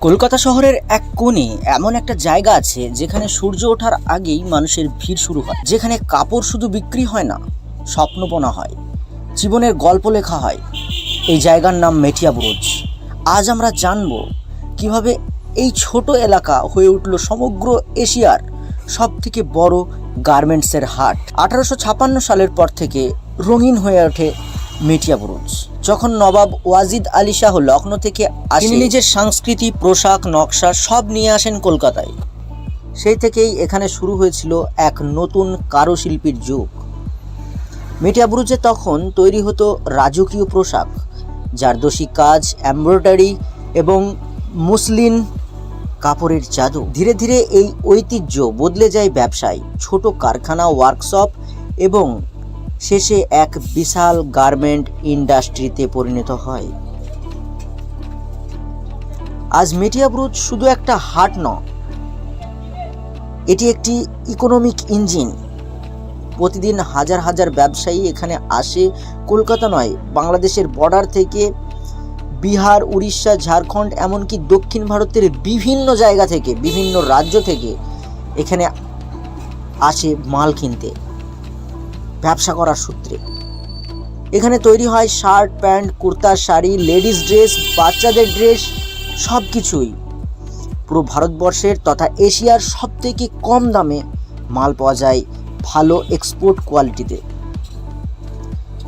কলকাতা শহরের এক কোণে এমন একটা জায়গা আছে যেখানে সূর্য ওঠার আগেই মানুষের ভিড় শুরু হয়, যেখানে কাপড় শুধু বিক্রি হয় না, স্বপ্ন বোনা হয়, জীবনের গল্প লেখা হয়। এই জায়গার নাম মেটিয়া বুরুজ। আজ আমরা জানব কিভাবে এই ছোট এলাকা হয়ে উঠল সমগ্র এশিয়ার সবথেকে বড় গার্মেন্টসের হাট। 1856 সালের পর থেকে রঙিন হয়ে ওঠে মেটিয়া বুরুজ। যখন নবাব ওয়াজিদ আলী শাহ লখনৌ থেকে তিনি নিজের সংস্কৃতি, পোশাক, নকশা সব নিয়ে আসেন কলকাতায়। সেই থেকেই এখানে শুরু হয়েছিল এক নতুন কারুশিল্পীর যুগ। মেটিয়া বুরুজে তখন তৈরি হতো রাজকীয় পোশাক, জারদোসি কাজ, এমব্রয়ডারি এবং মুসলিন কাপড়ের জাদু। ধীরে ধীরে এই ঐতিহ্য বদলে যায় ব্যবসায়, ছোট কারখানা, ওয়ার্কশপ এবং শেষে এক বিশাল গার্মেন্ট ইন্ডাস্ট্রিতে পরিণত হয়। আজ মেটিয়া বুরুজ শুধু একটা হাট নয়, এটি একটি ইকোনমিক ইঞ্জিন। প্রতিদিন হাজার হাজার ব্যবসায়ী এখানে আসে। কলকাতা নয়, বাংলাদেশের বর্ডার থেকে বিহার, উড়িষ্যা, ঝাড়খণ্ড, এমনকি দক্ষিণ ভারতের বিভিন্ন জায়গা থেকে, বিভিন্ন রাজ্য থেকে এখানে আসে মাল কিনতে, ব্যবসা করার সূত্রে। এখানে তৈরি হয় shirt, pant, kurta, sari, ladies dress, বাচ্চাদের ড্রেস, সব কিছুই। পুরো ভারতবর্ষের তথা এশিয়ার সবথেকে কম দামে মাল পাওয়া যায়, ভালো এক্সপোর্ট কোয়ালিটিতে।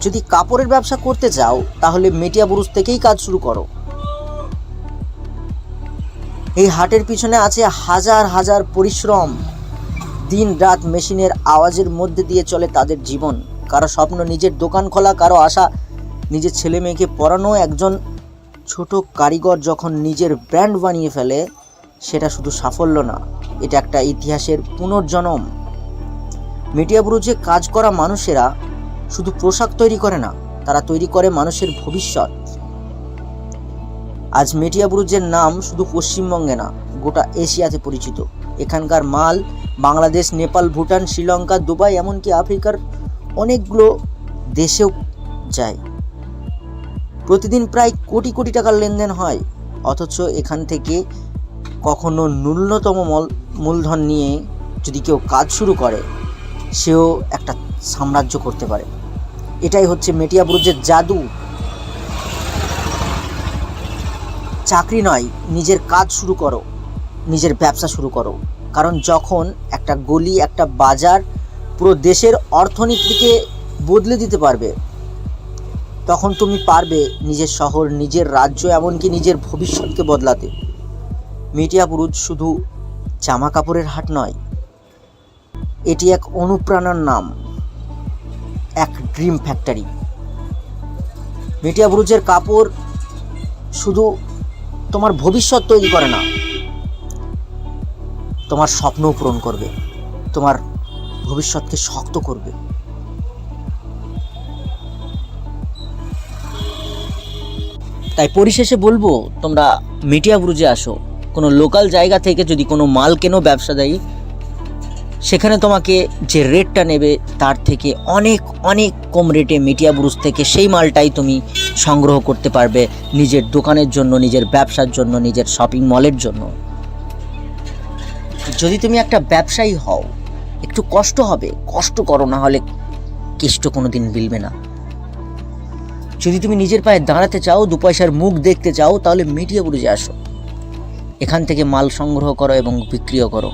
যদি কাপড়ের ব্যবসা করতে চাও তাহলে মেটিয়া বুরুজ থেকেই কাজ শুরু করো। এই হাটের পিছনে আছে হাজার হাজার পরিশ্রম। দিন রাত মেশিনের আওয়াজের মধ্যে দিয়ে চলে তাদের জীবন। কারো স্বপ্ন নিজের দোকান খোলা, কারো আশা নিজের ছেলে মেয়েকে পড়ানো। একজন ছোট কারিগর যখন নিজের ব্র্যান্ড বানিয়ে ফেলে, সেটা শুধু সাফল্য না, এটা একটা ইতিহাসের পুনর্জন্ম। মেটিয়া বুরুজে কাজ করা মানুষেরা শুধু পোশাক তৈরি করে না, তারা তৈরি করে মানুষের ভবিষ্যৎ। আজ মেটিয়া বুরুজের নাম শুধু পশ্চিমবঙ্গে না, গোটা এশিয়াতে পরিচিত। এখানকার মাল বাংলাদেশ, নেপাল, ভুটান, শ্রীলঙ্কা, দুবাই, এমনকি আফ্রিকার অনেকগুলো দেশেও যায়। প্রতিদিন প্রায় কোটি কোটি টাকার লেনদেন হয়, অথচ এখান থেকে কখনো ন্যূনতম মূলধন নিয়ে যদি কেউ কাজ শুরু করে, সেও একটা সাম্রাজ্য করতে পারে। এটাই হচ্ছে মেটিয়া বুরুজের জাদু। চাকরি নয়, নিজের কাজ শুরু করো, নিজের ব্যবসা শুরু করো। কারণ যখন একটা গলি, একটা বাজার পুরো দেশের অর্থনীতিকে বদলে দিতে পারবে, তখন তুমি পারবে নিজের শহর, নিজের রাজ্য, এমনকি নিজের ভবিষ্যৎকে বদলাতে। মেটিয়া বুরুজ শুধু জামা কাপড়ের হাট নয়, এটি এক অনুপ্রেরণার নাম, এক ড্রিম ফ্যাক্টরি। মেটিয়া বুরুজের কাপড় শুধু তোমার ভবিষ্যৎ তৈরি করে না, তোমার স্বপ্নও পূরণ করবে, তোমার ভবিষ্যৎকে শক্ত করবে। তাই পরিশেষে বলবো, তোমরা মেটিয়া বুরুজে আসো। কোনো লোকাল জায়গা থেকে যদি কোনো মাল কেনো ব্যবসাদায়ী, সেখানে তোমাকে যে রেটটা নেবে তার থেকে অনেক অনেক কম রেটে মেটিয়া বুরুজ থেকে সেই মালটাই তুমি সংগ্রহ করতে পারবে নিজের দোকানের জন্য, নিজের ব্যবসার জন্য, নিজের শপিং মলের জন্য। যদি তুমি একটা ব্যবসায়ী হও, একটু কষ্ট হবে, কষ্ট করো, না হলে কেষ্ট কোনো দিন মিলবে না। যদি তুমি নিজের পায়ে দাঁড়াতে চাও, দু পয়সার মুখ দেখতে চাও, তাহলে মেটিয়া বুরুজে আসো। এখান থেকে মাল সংগ্রহ করো এবং বিক্রিও করো।